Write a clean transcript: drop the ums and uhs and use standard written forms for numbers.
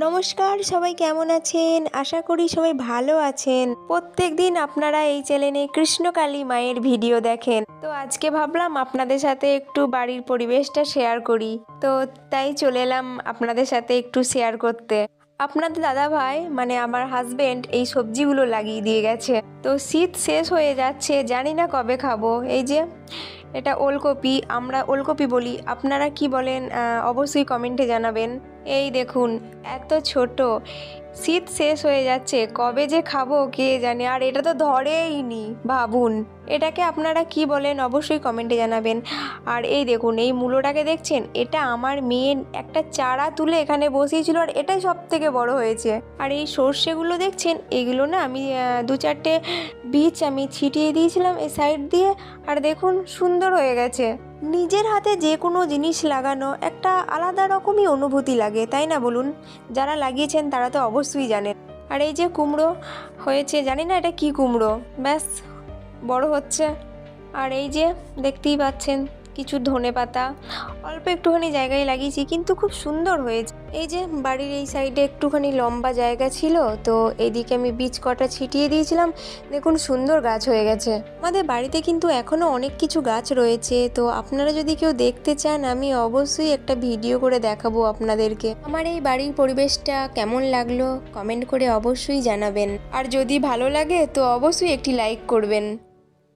নমস্কার, সবাই কেমন আছেন? আশা করি সবাই ভালো আছেন। প্রত্যেকদিন আপনারা এই চ্যানেলে কৃষ্ণকালী মায়ের ভিডিও দেখেন, তো আজকে ভাবলাম আপনাদের সাথে একটু বাড়ির পরিবেশটা শেয়ার করি। তো তাই চলে এলাম আপনাদের সাথে একটু শেয়ার করতে। আপনাদের দাদা ভাই মানে আমার হাজবেন্ড এই সবজিগুলো লাগিয়ে দিয়ে গেছে। তো শীত শেষ হয়ে যাচ্ছে, জানি না কবে খাবো। এই যে এটা ওলকপি, আমরা ওলকপি বলি, আপনারা কি বলেন অবশ্যই কমেন্টে জানাবেন। এই দেখুন, এত ছোট, শীত শেষ হয়ে যাচ্ছে, কবে যে খাবো কে জানে। আর এটা তো ধরেই নি, ভাবুন এটাকে আপনারা কি বলেন অবশ্যই কমেন্টে জানাবেন। আর এই দেখুন, এই মূলোটাকে দেখছেন, এটা আমার মেয়ে একটা চারা তুলে এখানে বসিয়েছিল, আর এটাই সব থেকে বড় হয়েছে। আর এই সর্ষেগুলো দেখছেন, এগুলো না আমি 2-4টে বীজ আমি ছিটিয়ে দিয়েছিলাম এই সাইড দিয়ে, আর দেখুন সুন্দর হয়ে গেছে। নিজের হাতে যে কোনো জিনিস লাগানো একটা আলাদা রকমই অনুভূতি লাগে, তাই না বলুন? যারা লাগিয়েছেন তারা তো অবশ্যই জানেন। আর এই যে কুমড়ো হয়েছে, জানি না এটা কি কুমড়ো, ব্যাস বড় হচ্ছে। আর এই যে দেখতেই পাচ্ছেন কিছু ধনেপাতা, অল্প একটুখানি জায়গায় লাগিয়েছি, কিন্তু খুব সুন্দর হয়েছে। এই যে বাড়ির এই সাইডে একটুখানি লম্বা জায়গা ছিল, তো এইদিকে আমি বীজ কটা ছিটিয়ে দিয়েছিলাম, দেখুন সুন্দর গাছ হয়ে গেছে। আমাদের বাড়িতে কিন্তু এখনও অনেক কিছু গাছ রয়েছে, তো আপনারা যদি কেউ দেখতে চান আমি অবশ্যই একটা ভিডিও করে দেখাবো আপনাদেরকে। আমার এই বাড়ির পরিবেশটা কেমন লাগলো কমেন্ট করে অবশ্যই জানাবেন, আর যদি ভালো লাগে তো অবশ্যই একটি লাইক করবেন।